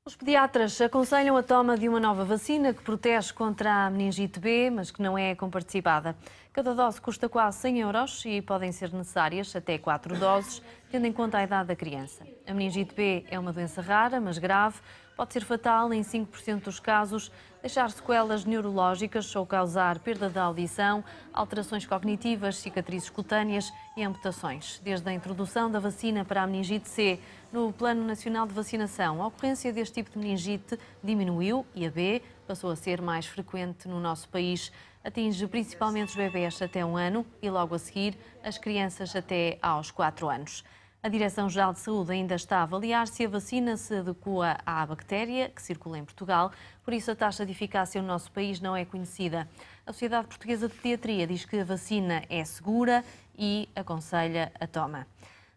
Os pediatras aconselham a toma de uma nova vacina que protege contra a meningite B, mas que não é comparticipada. Cada dose custa quase 100 euros e podem ser necessárias até 4 doses, tendo em conta a idade da criança. A meningite B é uma doença rara, mas grave, pode ser fatal em 5% dos casos, deixar sequelas neurológicas ou causar perda da audição, alterações cognitivas, cicatrizes cutâneas e amputações. Desde a introdução da vacina para a meningite C no Plano Nacional de Vacinação, a ocorrência deste tipo de meningite diminuiu e a B passou a ser mais frequente no nosso país. Atinge principalmente os bebés até 1 ano e, logo a seguir, as crianças até aos 4 anos. A Direção-Geral de Saúde ainda está a avaliar se a vacina se adequa à bactéria que circula em Portugal, por isso a taxa de eficácia no nosso país não é conhecida. A Sociedade Portuguesa de Pediatria diz que a vacina é segura e aconselha a toma.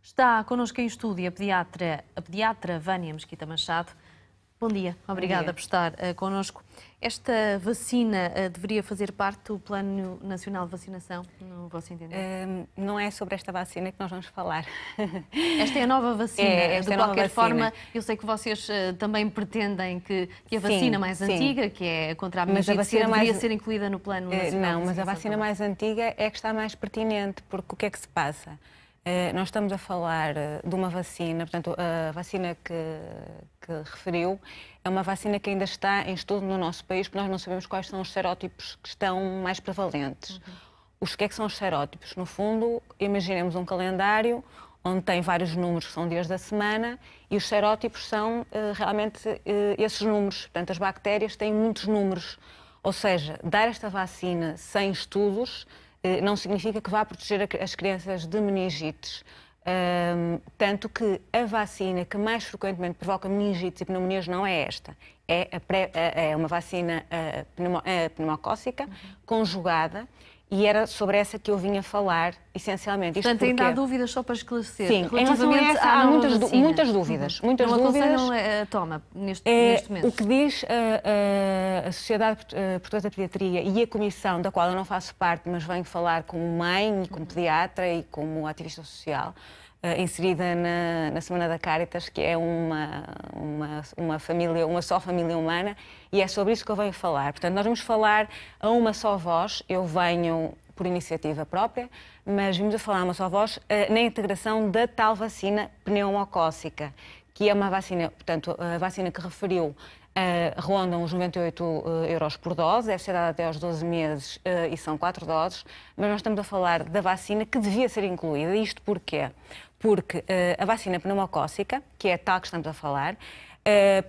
Está connosco em estúdio a pediatra Vânia Mesquita Machado. Bom dia, obrigada por estar connosco. Esta vacina deveria fazer parte do Plano Nacional de Vacinação, no vosso entender? Não é sobre esta vacina que nós vamos falar. Esta é a nova vacina. De qualquer forma, eu sei que vocês também pretendem que a vacina mais antiga, que é contra a meningite C, deveria ser incluída no Plano Nacional de Vacinação. Não, mas a vacina mais antiga é que está mais pertinente, porque o que é que se passa? Nós estamos a falar de uma vacina, portanto, a vacina que referiu é uma vacina que ainda está em estudo no nosso país, porque nós não sabemos quais são os serótipos que estão mais prevalentes. Os que é que são os serótipos? No fundo, imaginemos um calendário onde tem vários números que são dias da semana e os serótipos são realmente esses números. Portanto, as bactérias têm muitos números. Ou seja, dar esta vacina sem estudos não significa que vá proteger as crianças de meningites. Tanto que a vacina que mais frequentemente provoca meningites e pneumonias não é esta. É uma vacina pneumocócica conjugada e era sobre essa que eu vinha falar, essencialmente. Portanto, ainda há dúvidas, só para esclarecer. Sim, em relação a essa há muitas dúvidas. Muitas não dúvidas. aconselham a toma neste momento. O que diz a Sociedade Portuguesa de Pediatria e a Comissão, da qual eu não faço parte, mas venho falar como mãe, como pediatra e como ativista social, inserida na Semana da Caritas, que é uma só família humana, e é sobre isso que eu venho falar. Portanto, nós vamos falar a uma só voz. Eu venho por iniciativa própria, mas vimos a falar a uma só voz na integração da tal vacina pneumocócica, que é uma vacina, portanto, a vacina que referiu rondam os 98 euros por dose, deve ser dada até aos 12 meses e são 4 doses, mas nós estamos a falar da vacina que devia ser incluída. Isto porquê? Porque a vacina pneumocócica, que é a tal que estamos a falar,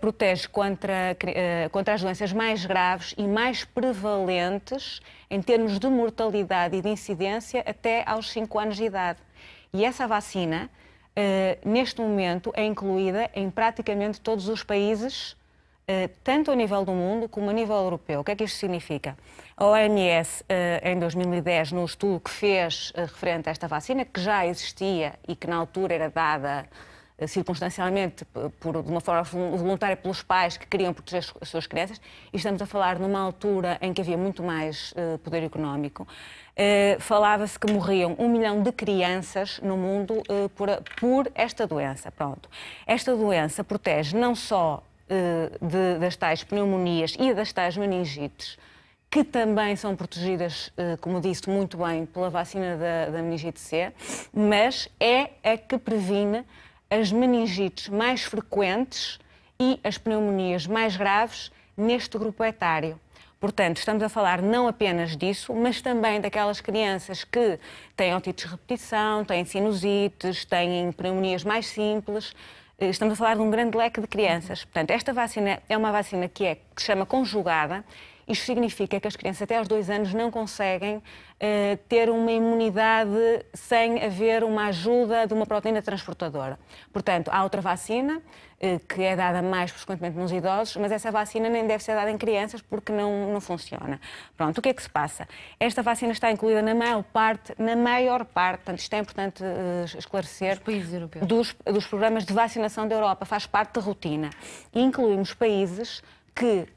protege contra as doenças mais graves e mais prevalentes em termos de mortalidade e de incidência até aos 5 anos de idade. E essa vacina, neste momento, é incluída em praticamente todos os países, tanto a nível do mundo como a nível europeu. O que é que isto significa? A OMS, em 2010, no estudo que fez referente a esta vacina, que já existia e que na altura era dada circunstancialmente, de uma forma voluntária, pelos pais que queriam proteger as suas crianças, e estamos a falar numa altura em que havia muito mais poder económico, falava-se que morriam 1 milhão de crianças no mundo por esta doença. Pronto. Esta doença protege não só das tais pneumonias e das tais meningites, que também são protegidas, como disse muito bem, pela vacina da meningite C, mas é a que previne as meningites mais frequentes e as pneumonias mais graves neste grupo etário. Portanto, estamos a falar não apenas disso, mas também daquelas crianças que têm otites de repetição, têm sinusites, têm pneumonias mais simples. Estamos a falar de um grande leque de crianças. Portanto, esta vacina é uma vacina que se chama conjugada. Isto significa que as crianças até aos 2 anos não conseguem ter uma imunidade sem haver uma ajuda de uma proteína transportadora. Portanto, há outra vacina que é dada mais frequentemente nos idosos, mas essa vacina nem deve ser dada em crianças porque não funciona. Pronto, o que é que se passa? Esta vacina está incluída na maior parte, portanto, isto é importante esclarecer, dos países europeus, dos programas de vacinação da Europa, faz parte da rotina. E incluímos países que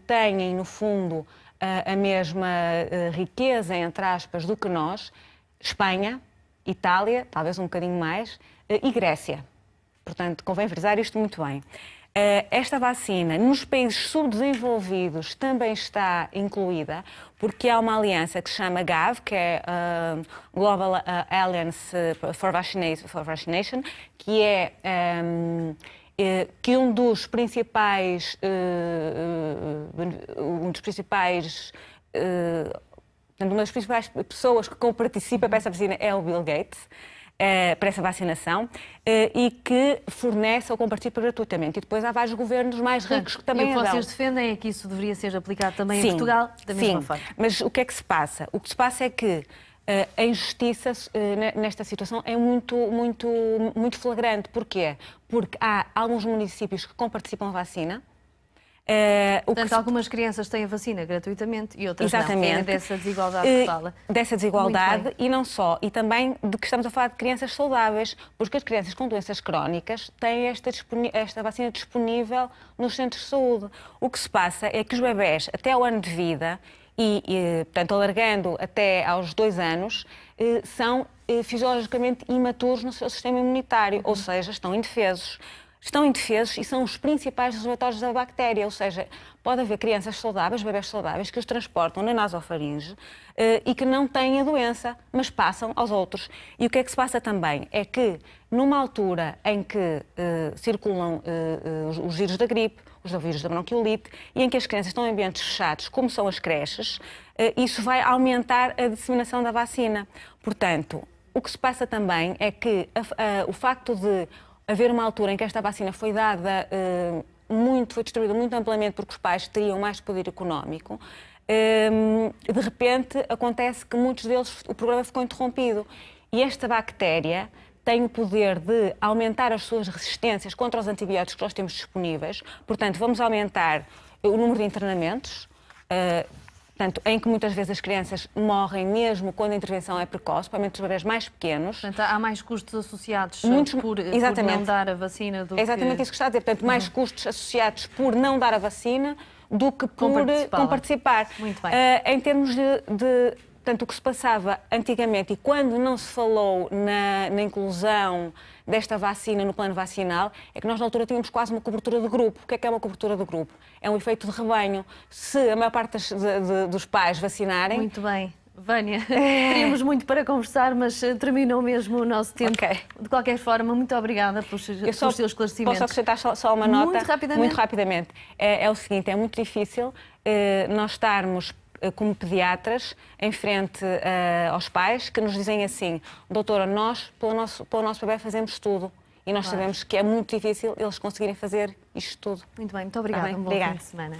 têm, no fundo, a mesma riqueza, entre aspas, do que nós: Espanha, Itália, talvez um bocadinho mais, e Grécia. Portanto, convém frisar isto muito bem. Esta vacina, nos países subdesenvolvidos, também está incluída, porque há uma aliança que se chama GAV, que é Global Alliance for Vaccination, que é que um dos principais uma das principais pessoas que participa para essa vacina é o Bill Gates, para essa vacinação, e que fornece ou participa gratuitamente. E depois há vários governos mais ricos que também a dão. E o que vocês dão. defendem é que isso deveria ser aplicado também em Portugal, da mesma forma. Mas o que é que se passa? O que se passa é que a injustiça nesta situação é muito flagrante. Porquê? Porque há alguns municípios que comparticipam da vacina. Portanto, algumas crianças têm a vacina gratuitamente e outras Exatamente. não. É dessa desigualdade que fala. Dessa desigualdade e não só. E também de que estamos a falar de crianças saudáveis, porque as crianças com doenças crónicas têm esta vacina disponível nos centros de saúde. O que se passa é que os bebés, até ao ano de vida, portanto, alargando até aos 2 anos, são fisiologicamente imaturos no seu sistema imunitário, ou seja, estão indefesos. Estão indefesos e são os principais reservatórios da bactéria, ou seja, pode haver crianças saudáveis, bebés saudáveis, que os transportam na nasofaringe e que não têm a doença, mas passam aos outros. E o que é que se passa também? É que, numa altura em que circulam os vírus da gripe, os vírus da bronquiolite, e em que as crianças estão em ambientes fechados, como são as creches, isso vai aumentar a disseminação da vacina. Portanto, o que se passa também é que o facto de haver uma altura em que esta vacina foi dada foi distribuída muito amplamente porque os pais teriam mais poder económico, de repente acontece que muitos deles, o programa ficou interrompido. E esta bactéria tem o poder de aumentar as suas resistências contra os antibióticos que nós temos disponíveis, portanto vamos aumentar o número de internamentos, portanto, em que muitas vezes as crianças morrem mesmo quando a intervenção é precoce, principalmente os bebés mais pequenos. Portanto, há mais custos associados por não dar a vacina do que... É exatamente isso que está a dizer. Portanto, mais custos associados por não dar a vacina do que por participar. Muito bem. Em termos portanto, o que se passava antigamente e quando não se falou na inclusão desta vacina no plano vacinal, é que nós na altura tínhamos quase uma cobertura de grupo. O que é uma cobertura de grupo? É um efeito de rebanho. Se a maior parte dos pais vacinarem... Muito bem. Vânia, teríamos muito para conversar, mas terminou mesmo o nosso tempo. Okay. De qualquer forma, muito obrigada pelos seus esclarecimentos. Posso acrescentar só uma nota? Muito rapidamente. É o seguinte, é muito difícil nós estarmos como pediatras em frente aos pais que nos dizem assim: doutora, nós para o nosso bebê fazemos tudo. E nós sabemos que é muito difícil eles conseguirem fazer isto tudo. Muito bem, muito obrigada. Um bom fim de semana.